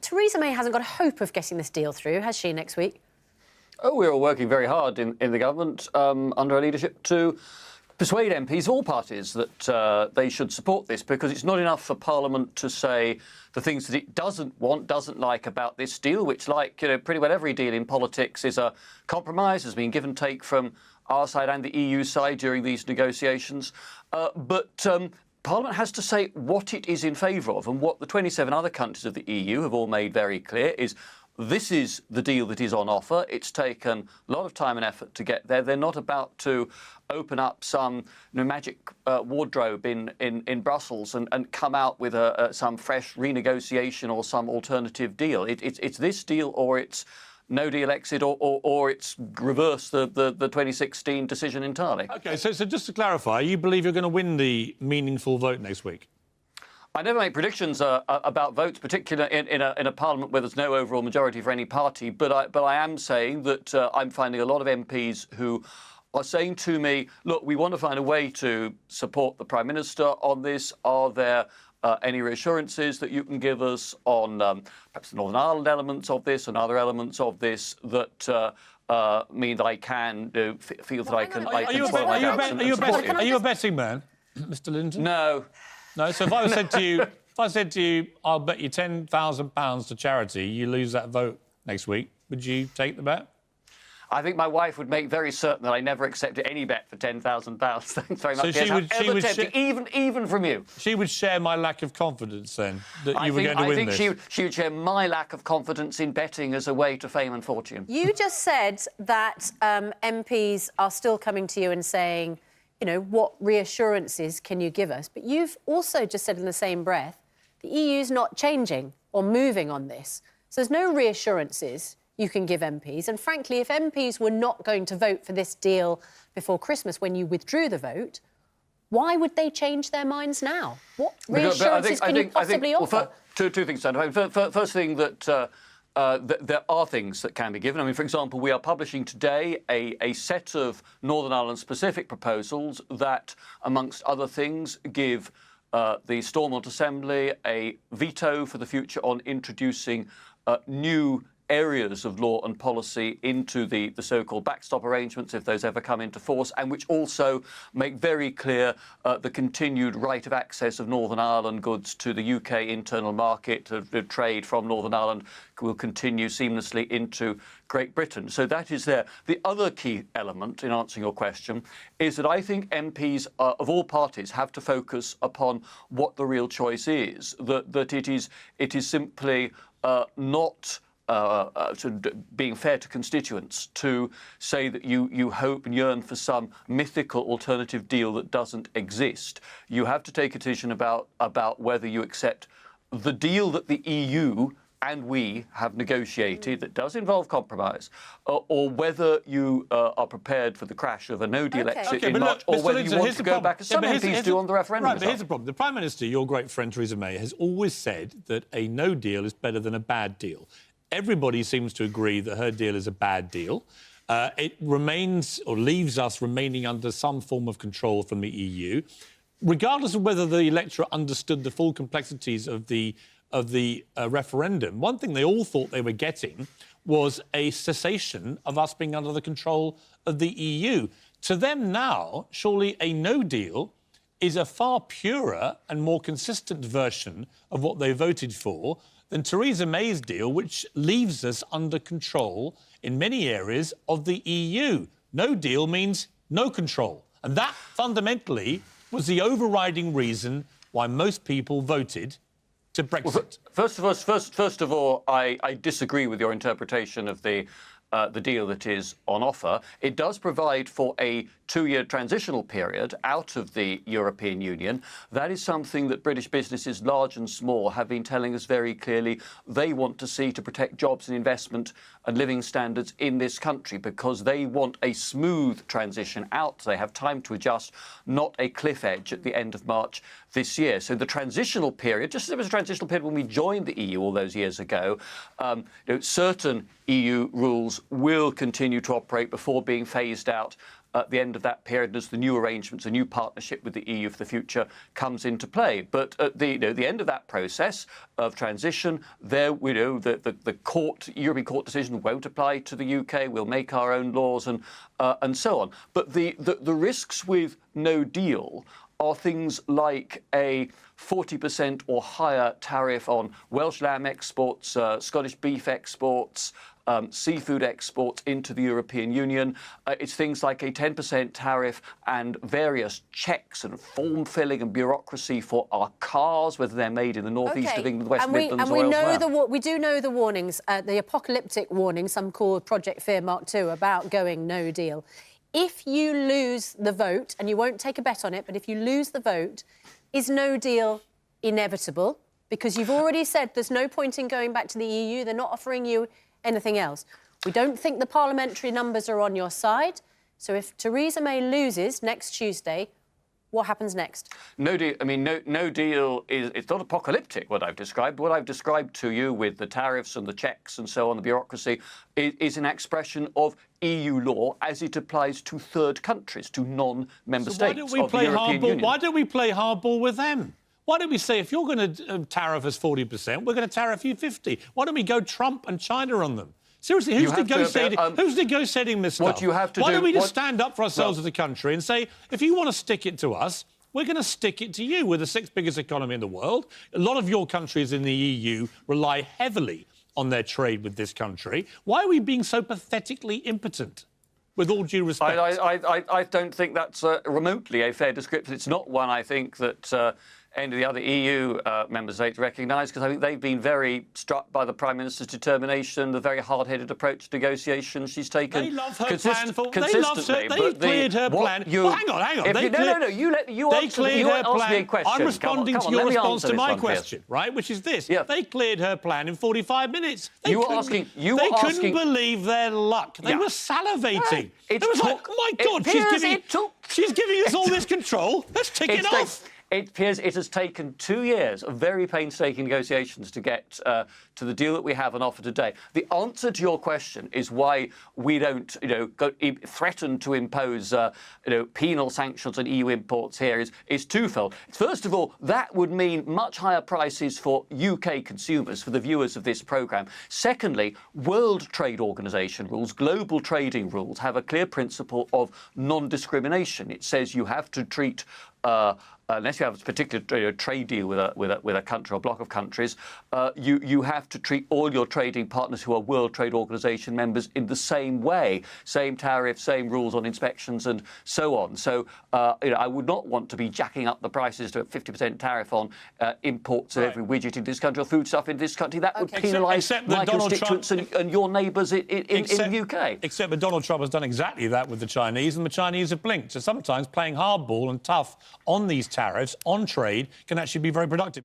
Theresa May hasn't got a hope of getting this deal through, has she, next week? Oh, we're all working very hard in the government under her leadership to persuade MPs of all parties that they should support this, because it's not enough for Parliament to say the things that it doesn't want, doesn't like about this deal, which, like pretty well every deal in politics, is a compromise, has been give and take from our side and the EU side during these negotiations. But Parliament has to say what it is in favour of, and what the 27 other countries of the EU have all made very clear is this is the deal that is on offer. It's taken a lot of time and effort to get there. They're not about to open up some magic wardrobe in Brussels and come out with some fresh renegotiation or some alternative deal. It's this deal, or it's no deal exit, or it's reverse the 2016 decision entirely. OK, so just to clarify, you believe you're going to win the meaningful vote next week? I never make predictions about votes, particularly in a parliament where there's no overall majority for any party. But I am saying that I'm finding a lot of MPs who are saying to me, look, we want to find a way to support the Prime Minister on this. Are there any reassurances that you can give us on perhaps the Northern Ireland elements of this and other elements of this that mean that I can feel that I can swallow my doubts and support you? Are you a betting man, Mr. Lidington? No. No, so if I said to you, I'll bet you £10,000 to charity, you lose that vote next week, would you take the bet? I think my wife would make very certain that I never accepted any bet for £10,000. Thanks very much. So she would even from you. She would share my lack of confidence then that you were going to win this. I think she would share my lack of confidence in betting as a way to fame and fortune. You just said that MPs are still coming to you and saying, what reassurances can you give us? But you've also just said in the same breath, the EU's not changing or moving on this. So there's no reassurances you can give MPs. And frankly, if MPs were not going to vote for this deal before Christmas when you withdrew the vote, why would they change their minds now? What reassurances can you possibly offer? Two things, Sandra. First thing that there are things that can be given. I mean, for example, we are publishing today a set of Northern Ireland-specific proposals that, amongst other things, give the Stormont Assembly a veto for the future on introducing new areas of law and policy into the so-called backstop arrangements, if those ever come into force, and which also make very clear the continued right of access of Northern Ireland goods to the UK internal market. The trade from Northern Ireland will continue seamlessly into Great Britain. So that is there. The other key element, in answering your question, is that I think MPs of all parties have to focus upon what the real choice is, that it is simply not being fair to constituents to say that you hope and yearn for some mythical alternative deal that doesn't exist. You have to take a decision about whether you accept the deal that the EU and we have negotiated that does involve compromise, or whether you are prepared for the crash of a no-deal exit in March, or whether you want to go back, as some MPs do on the referendum. Right, but here's the problem. The Prime Minister, your great friend Theresa May, has always said that a no deal is better than a bad deal. Everybody seems to agree that her deal is a bad deal. It remains, or leaves us remaining under some form of control from the EU. Regardless of whether the electorate understood the full complexities of the referendum, one thing they all thought they were getting was a cessation of us being under the control of the EU. To them now, surely a no deal is a far purer and more consistent version of what they voted for than Theresa May's deal, which leaves us under control in many areas of the EU. No deal means no control. And that, fundamentally, was the overriding reason why most people voted to Brexit. Well, first of all, I disagree with your interpretation of the deal that is on offer. It does provide for a 2-year transitional period out of the European Union. That is something that British businesses, large and small, have been telling us very clearly they want to see to protect jobs and investment and living standards in this country, because they want a smooth transition out. They have time to adjust, not a cliff edge at the end of March this year. So the transitional period, just as there was a transitional period when we joined the EU all those years ago, certain EU rules will continue to operate before being phased out at the end of that period as the new arrangements, a new partnership with the EU for the future comes into play. But at the end of that process of transition, the European Court decision won't apply to the UK. We'll make our own laws and so on. But the risks with no deal are things like a 40% or higher tariff on Welsh lamb exports, Scottish beef exports, seafood exports into the European Union. It's things like a 10% tariff and various checks and form filling and bureaucracy for our cars, whether they're made in the northeast of England, the West Midlands, or elsewhere. We do know the warnings, the apocalyptic warnings, some call Project Fear Mark II, about going no deal. If you lose the vote, and you won't take a bet on it, but if you lose the vote, is no deal inevitable? Because you've already said there's no point in going back to the EU. They're not offering you anything else. We don't think the parliamentary numbers are on your side. So if Theresa May loses next Tuesday, what happens next? No deal. I mean, no deal is. It's not apocalyptic, what I've described. What I've described to you with the tariffs and the checks and so on, the bureaucracy, is an expression of EU law as it applies to third countries, to non-member states of the European Union. Why don't we play hardball with them? Why don't we say, if you're going to tariff us 40%, we're going to tariff you 50%? Why don't we go Trump and China on them? Seriously, who's negotiating this stuff? What you have to Why do... don't we just stand up for ourselves as a country and say, if you want to stick it to us, we're going to stick it to you. We're the sixth biggest economy in the world. A lot of your countries in the EU rely heavily on their trade with this country. Why are we being so pathetically impotent? With all due respect. I don't think that's remotely a fair description. It's not one I think that any of the other EU member states recognise, because I think they've been very struck by the Prime Minister's determination, the very hard-headed approach to negotiations she's taken. They love her plan. They cleared her plan. Well, hang on. They cleared her plan. I'm responding to your response to my question, right? Which is this. Yeah. They cleared her plan in 45 minutes. They couldn't believe their luck. They were salivating. It was like, oh my God, she's giving us all this control. Let's tick it off. Piers, it has taken 2 years of very painstaking negotiations to get to the deal that we have on offer today. The answer to your question is why we don't, threaten to impose, penal sanctions on EU imports here is twofold. First of all, that would mean much higher prices for UK consumers, for the viewers of this programme. Secondly, World Trade Organization rules, global trading rules, have a clear principle of non-discrimination. It says you have to treat unless you have a particular trade deal with a country or block of countries, you have to treat all your trading partners who are World Trade Organization members in the same way, same tariff, same rules on inspections and so on. So, I would not want to be jacking up the prices to a 50% tariff on imports of every widget in this country or foodstuff in this country. That would penalise my constituents and your neighbours in the UK. Except that Donald Trump has done exactly that with the Chinese, and the Chinese have blinked. So sometimes playing hardball and tough on these tariffs, on trade, can actually be very productive.